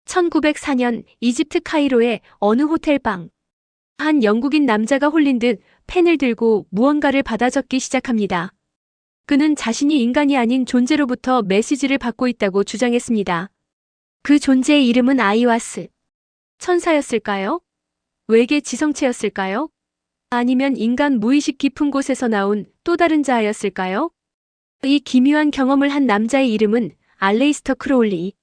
1904년 이집트 카이로의 어느 호텔방. 한 영국인 남자가 홀린 듯 펜을 들고 무언가를 받아 적기 시작합니다. 그는 자신이 인간이 아닌 존재로부터 메시지를 받고 있다고 주장했습니다. 그 존재의 이름은 아이와스. 천사였을까요? 외계 지성체였을까요? 아니면 인간 무의식 깊은 곳에서 나온 또 다른 자아였을까요? 이 기묘한 경험을 한 남자의 이름은 알레이스터 크로울리.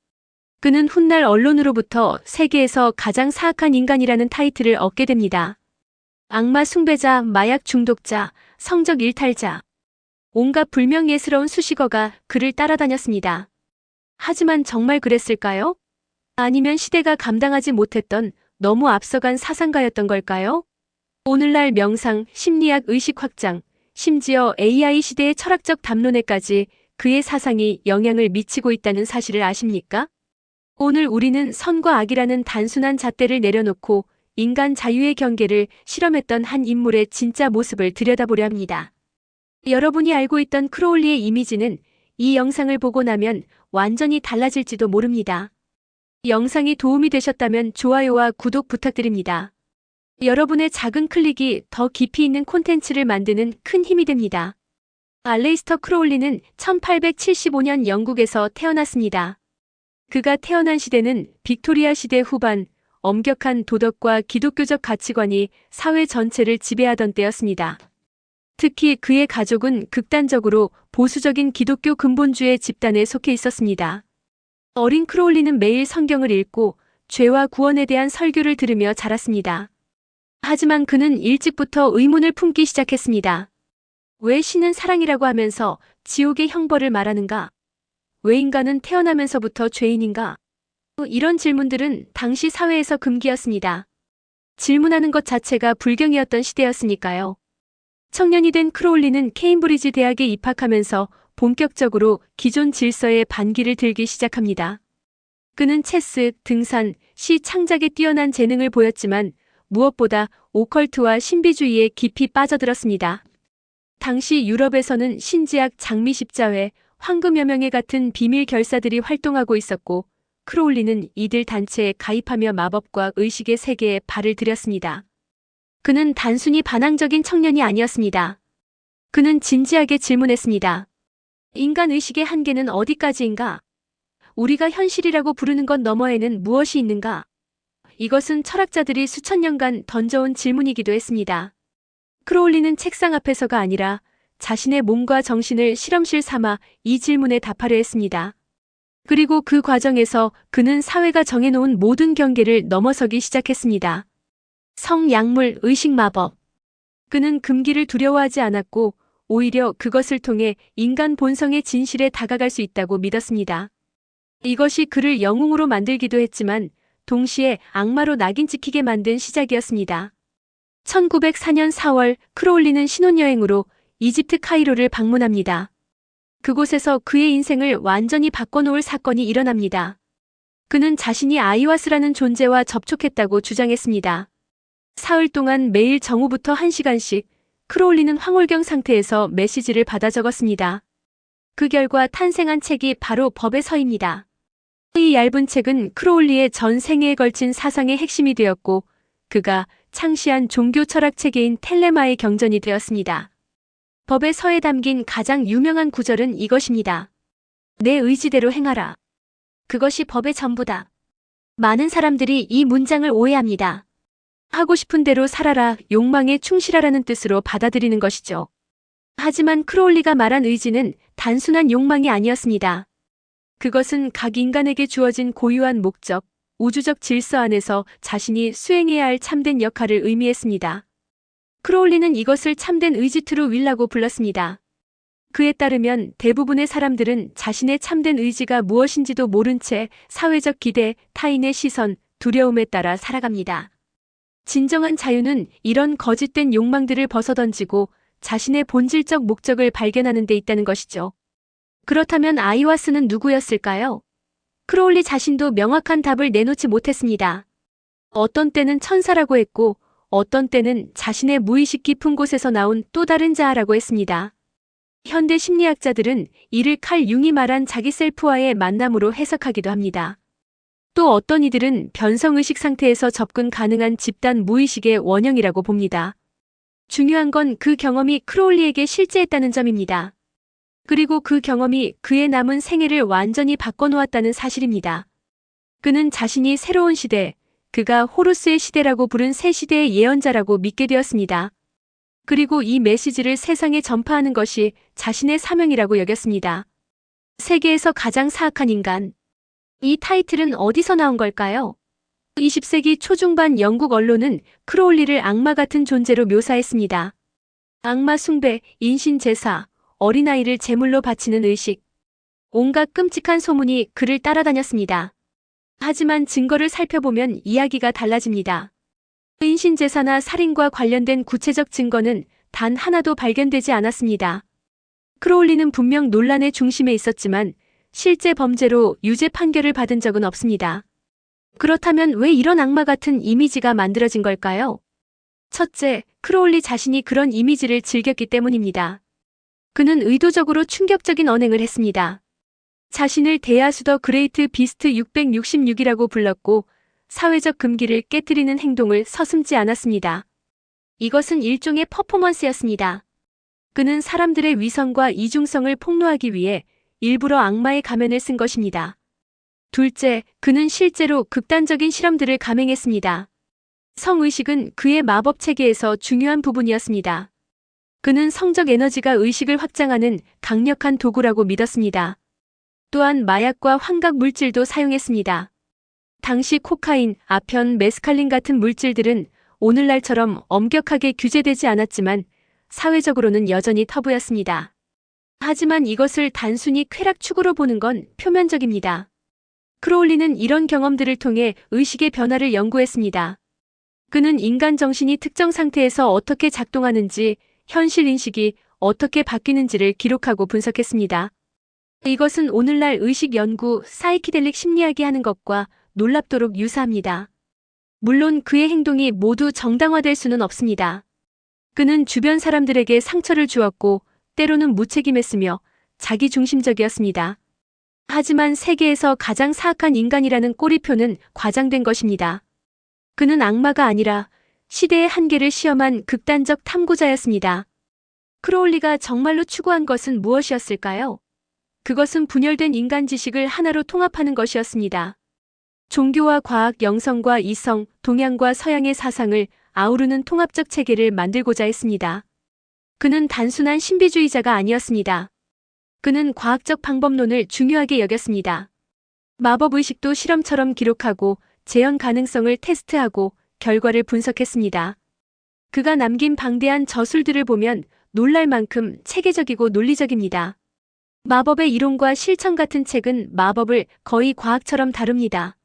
그는 훗날 언론으로부터 세계에서 가장 사악한 인간이라는 타이틀을 얻게 됩니다. 악마 숭배자, 마약 중독자, 성적 일탈자. 온갖 불명예스러운 수식어가 그를 따라다녔습니다. 하지만 정말 그랬을까요? 아니면 시대가 감당하지 못했던 너무 앞서간 사상가였던 걸까요? 오늘날 명상, 심리학 의식 확장, 심지어 AI 시대의 철학적 담론에까지 그의 사상이 영향을 미치고 있다는 사실을 아십니까? 오늘 우리는 선과 악이라는 단순한 잣대를 내려놓고 인간 자유의 경계를 실험했던 한 인물의 진짜 모습을 들여다보려 합니다. 여러분이 알고 있던 크로울리의 이미지는 이 영상을 보고 나면 완전히 달라질지도 모릅니다. 영상이 도움이 되셨다면 좋아요와 구독 부탁드립니다. 여러분의 작은 클릭이 더 깊이 있는 콘텐츠를 만드는 큰 힘이 됩니다. 알레이스터 크로울리는 1875년 영국에서 태어났습니다. 그가 태어난 시대는 빅토리아 시대 후반, 엄격한 도덕과 기독교적 가치관이 사회 전체를 지배하던 때였습니다. 특히 그의 가족은 극단적으로 보수적인 기독교 근본주의 집단에 속해 있었습니다. 어린 크로울리는 매일 성경을 읽고 죄와 구원에 대한 설교를 들으며 자랐습니다. 하지만 그는 일찍부터 의문을 품기 시작했습니다. 왜 신은 사랑이라고 하면서 지옥의 형벌을 말하는가? 왜 인간은 태어나면서부터 죄인인가? 이런 질문들은 당시 사회에서 금기였습니다. 질문하는 것 자체가 불경이었던 시대였으니까요. 청년이 된 크로울리는 케임브리지 대학에 입학하면서 본격적으로 기존 질서에 반기를 들기 시작합니다. 그는 체스, 등산, 시 창작에 뛰어난 재능을 보였지만 무엇보다 오컬트와 신비주의에 깊이 빠져들었습니다. 당시 유럽에서는 신지학 장미십자회, 황금여명회 같은 비밀 결사들이 활동하고 있었고 크로울리는 이들 단체에 가입하며 마법과 의식의 세계에 발을 들였습니다. 그는 단순히 반항적인 청년이 아니었습니다. 그는 진지하게 질문했습니다. 인간 의식의 한계는 어디까지인가? 우리가 현실이라고 부르는 것 너머에는 무엇이 있는가? 이것은 철학자들이 수천 년간 던져온 질문이기도 했습니다. 크로울리는 책상 앞에서가 아니라 자신의 몸과 정신을 실험실 삼아 이 질문에 답하려 했습니다. 그리고 그 과정에서 그는 사회가 정해놓은 모든 경계를 넘어서기 시작했습니다. 성, 약물, 의식, 마법. 그는 금기를 두려워하지 않았고 오히려 그것을 통해 인간 본성의 진실에 다가갈 수 있다고 믿었습니다. 이것이 그를 영웅으로 만들기도 했지만 동시에 악마로 낙인 찍히게 만든 시작이었습니다. 1904년 4월 크로울리는 신혼여행으로 이집트 카이로를 방문합니다. 그곳에서 그의 인생을 완전히 바꿔놓을 사건이 일어납니다. 그는 자신이 아이와스라는 존재와 접촉했다고 주장했습니다. 사흘 동안 매일 정오부터 1시간씩 크로울리는 황홀경 상태에서 메시지를 받아 적었습니다. 그 결과 탄생한 책이 바로 법의 서입니다. 이 얇은 책은 크로울리의 전 생애에 걸친 사상의 핵심이 되었고 그가 창시한 종교 철학 체계인 텔레마의 경전이 되었습니다. 법의 서에 담긴 가장 유명한 구절은 이것입니다. 내 의지대로 행하라. 그것이 법의 전부다. 많은 사람들이 이 문장을 오해합니다. 하고 싶은 대로 살아라, 욕망에 충실하라는 뜻으로 받아들이는 것이죠. 하지만 크로울리가 말한 의지는 단순한 욕망이 아니었습니다. 그것은 각 인간에게 주어진 고유한 목적, 우주적 질서 안에서 자신이 수행해야 할 참된 역할을 의미했습니다. 크로울리는 이것을 참된 의지 트루 윌라고 불렀습니다. 그에 따르면 대부분의 사람들은 자신의 참된 의지가 무엇인지도 모른 채 사회적 기대, 타인의 시선, 두려움에 따라 살아갑니다. 진정한 자유는 이런 거짓된 욕망들을 벗어던지고 자신의 본질적 목적을 발견하는 데 있다는 것이죠. 그렇다면 아이와스는 누구였을까요? 크로울리 자신도 명확한 답을 내놓지 못했습니다. 어떤 때는 천사라고 했고 어떤 때는 자신의 무의식 깊은 곳에서 나온 또 다른 자아라고 했습니다. 현대 심리학자들은 이를 칼 융이 말한 자기 셀프와의 만남으로 해석하기도 합니다. 또 어떤 이들은 변성의식 상태에서 접근 가능한 집단 무의식의 원형이라고 봅니다. 중요한 건 그 경험이 크로울리에게 실제했다는 점입니다. 그리고 그 경험이 그의 남은 생애를 완전히 바꿔놓았다는 사실입니다. 그는 자신이 새로운 시대, 그가 호루스의 시대라고 부른 새 시대의 예언자라고 믿게 되었습니다. 그리고 이 메시지를 세상에 전파하는 것이 자신의 사명이라고 여겼습니다. 세계에서 가장 사악한 인간. 이 타이틀은 어디서 나온 걸까요? 20세기 초중반 영국 언론은 크로울리를 악마 같은 존재로 묘사했습니다. 악마 숭배, 인신 제사, 어린아이를 제물로 바치는 의식. 온갖 끔찍한 소문이 그를 따라다녔습니다. 하지만 증거를 살펴보면 이야기가 달라집니다. 인신 제사나 살인과 관련된 구체적 증거는 단 하나도 발견되지 않았습니다. 크로울리는 분명 논란의 중심에 있었지만 실제 범죄로 유죄 판결을 받은 적은 없습니다. 그렇다면 왜 이런 악마 같은 이미지가 만들어진 걸까요? 첫째, 크로울리 자신이 그런 이미지를 즐겼기 때문입니다. 그는 의도적으로 충격적인 언행을 했습니다. 자신을 데아수 더 그레이트 비스트 666이라고 불렀고 사회적 금기를 깨뜨리는 행동을 서슴지 않았습니다. 이것은 일종의 퍼포먼스였습니다. 그는 사람들의 위선과 이중성을 폭로하기 위해 일부러 악마의 가면을 쓴 것입니다. 둘째, 그는 실제로 극단적인 실험들을 감행했습니다. 성의식은 그의 마법 체계에서 중요한 부분이었습니다. 그는 성적 에너지가 의식을 확장하는 강력한 도구라고 믿었습니다. 또한 마약과 환각 물질도 사용했습니다. 당시 코카인, 아편, 메스칼린 같은 물질들은 오늘날처럼 엄격하게 규제되지 않았지만 사회적으로는 여전히 터부였습니다. 하지만 이것을 단순히 쾌락 추구로 보는 건 표면적입니다. 크로울리는 이런 경험들을 통해 의식의 변화를 연구했습니다. 그는 인간 정신이 특정 상태에서 어떻게 작동하는지, 현실 인식이 어떻게 바뀌는지를 기록하고 분석했습니다. 이것은 오늘날 의식 연구, 사이키델릭 심리학이 하는 것과 놀랍도록 유사합니다. 물론 그의 행동이 모두 정당화될 수는 없습니다. 그는 주변 사람들에게 상처를 주었고 때로는 무책임했으며 자기중심적이었습니다. 하지만 세계에서 가장 사악한 인간이라는 꼬리표는 과장된 것입니다. 그는 악마가 아니라 시대의 한계를 시험한 극단적 탐구자였습니다. 크로울리가 정말로 추구한 것은 무엇이었을까요? 그것은 분열된 인간 지식을 하나로 통합하는 것이었습니다. 종교와 과학, 영성과 이성, 동양과 서양의 사상을 아우르는 통합적 체계를 만들고자 했습니다. 그는 단순한 신비주의자가 아니었습니다. 그는 과학적 방법론을 중요하게 여겼습니다. 마법의식도 실험처럼 기록하고 재현 가능성을 테스트하고 결과를 분석했습니다. 그가 남긴 방대한 저술들을 보면 놀랄 만큼 체계적이고 논리적입니다. 마법의 이론과 실천 같은 책은 마법을 거의 과학처럼 다룹니다.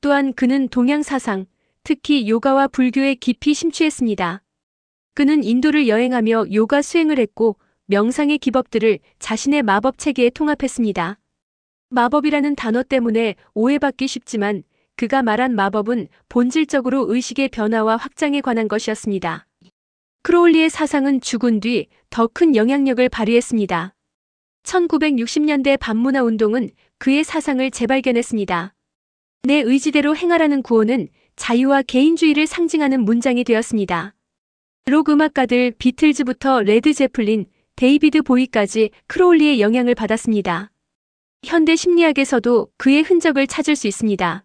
또한 그는 동양 사상, 특히 요가와 불교에 깊이 심취했습니다. 그는 인도를 여행하며 요가 수행을 했고 명상의 기법들을 자신의 마법 체계에 통합했습니다. 마법이라는 단어 때문에 오해받기 쉽지만 그가 말한 마법은 본질적으로 의식의 변화와 확장에 관한 것이었습니다. 크로울리의 사상은 죽은 뒤 더 큰 영향력을 발휘했습니다. 1960년대 반문화 운동은 그의 사상을 재발견했습니다. 내 의지대로 행하라는 구호는 자유와 개인주의를 상징하는 문장이 되었습니다. 록 음악가들 비틀즈부터 레드 제플린, 데이비드 보이까지 크로울리의 영향을 받았습니다. 현대 심리학에서도 그의 흔적을 찾을 수 있습니다.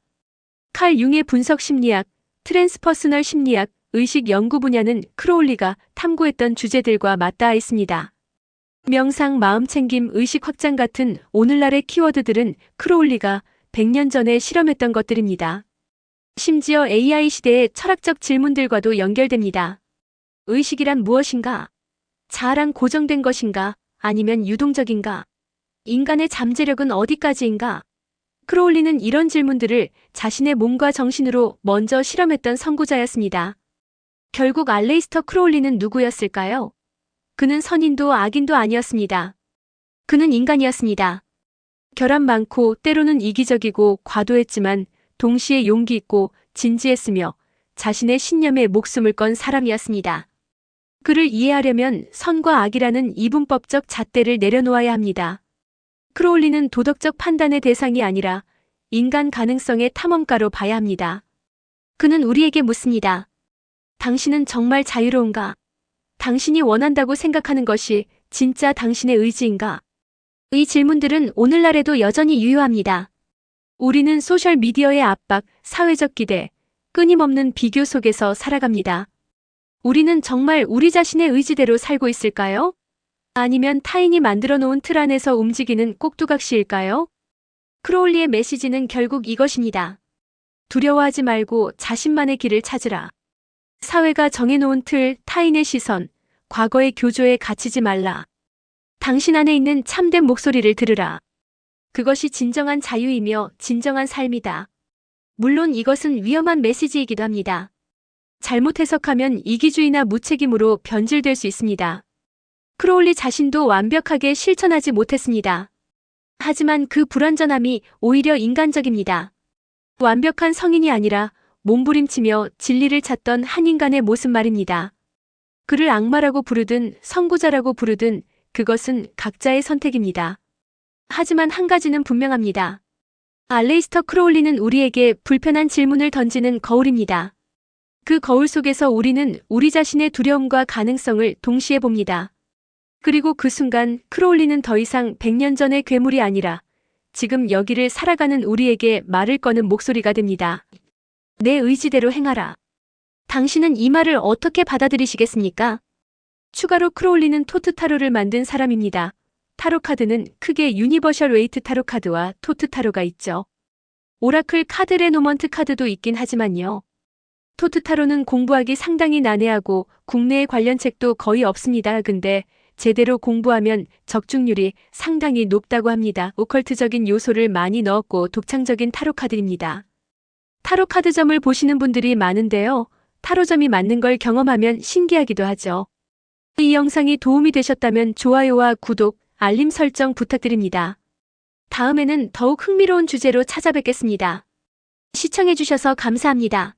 칼 융의 분석 심리학, 트랜스퍼스널 심리학, 의식 연구 분야는 크로울리가 탐구했던 주제들과 맞닿아 있습니다. 명상, 마음챙김, 의식 확장 같은 오늘날의 키워드들은 크로울리가 100년 전에 실험했던 것들입니다. 심지어 AI 시대의 철학적 질문들과도 연결됩니다. 의식이란 무엇인가? 자아란 고정된 것인가? 아니면 유동적인가? 인간의 잠재력은 어디까지인가? 크로울리는 이런 질문들을 자신의 몸과 정신으로 먼저 실험했던 선구자였습니다. 결국 알레이스터 크로울리는 누구였을까요? 그는 선인도 악인도 아니었습니다. 그는 인간이었습니다. 결함 많고 때로는 이기적이고 과도했지만 동시에 용기 있고 진지했으며 자신의 신념에 목숨을 건 사람이었습니다. 그를 이해하려면 선과 악이라는 이분법적 잣대를 내려놓아야 합니다. 크로울리는 도덕적 판단의 대상이 아니라 인간 가능성의 탐험가로 봐야 합니다. 그는 우리에게 묻습니다. 당신은 정말 자유로운가? 당신이 원한다고 생각하는 것이 진짜 당신의 의지인가? 이 질문들은 오늘날에도 여전히 유효합니다. 우리는 소셜미디어의 압박, 사회적 기대, 끊임없는 비교 속에서 살아갑니다. 우리는 정말 우리 자신의 의지대로 살고 있을까요? 아니면 타인이 만들어 놓은 틀 안에서 움직이는 꼭두각시일까요? 크로울리의 메시지는 결국 이것입니다. 두려워하지 말고 자신만의 길을 찾으라. 사회가 정해놓은 틀, 타인의 시선, 과거의 교조에 갇히지 말라. 당신 안에 있는 참된 목소리를 들으라. 그것이 진정한 자유이며 진정한 삶이다. 물론 이것은 위험한 메시지이기도 합니다. 잘못 해석하면 이기주의나 무책임으로 변질될 수 있습니다. 크로울리 자신도 완벽하게 실천하지 못했습니다. 하지만 그 불완전함이 오히려 인간적입니다. 완벽한 성인이 아니라 몸부림치며 진리를 찾던 한 인간의 모습 말입니다. 그를 악마라고 부르든 선구자라고 부르든 그것은 각자의 선택입니다. 하지만 한 가지는 분명합니다. 알레이스터 크로울리는 우리에게 불편한 질문을 던지는 거울입니다. 그 거울 속에서 우리는 우리 자신의 두려움과 가능성을 동시에 봅니다. 그리고 그 순간 크로울리는 더 이상 100년 전의 괴물이 아니라 지금 여기를 살아가는 우리에게 말을 거는 목소리가 됩니다. 내 의지대로 행하라. 당신은 이 말을 어떻게 받아들이시겠습니까? 추가로 크로울리는 토트 타로를 만든 사람입니다. 타로 카드는 크게 유니버셜 웨이트 타로 카드와 토트 타로가 있죠. 오라클 카드 레노먼트 카드도 있긴 하지만요. 토트 타로는 공부하기 상당히 난해하고 국내에 관련 책도 거의 없습니다. 근데 제대로 공부하면 적중률이 상당히 높다고 합니다. 오컬트적인 요소를 많이 넣었고 독창적인 타로 카드입니다. 타로 카드점을 보시는 분들이 많은데요. 타로점이 맞는 걸 경험하면 신기하기도 하죠. 이 영상이 도움이 되셨다면 좋아요와 구독, 알림 설정 부탁드립니다. 다음에는 더욱 흥미로운 주제로 찾아뵙겠습니다. 시청해주셔서 감사합니다.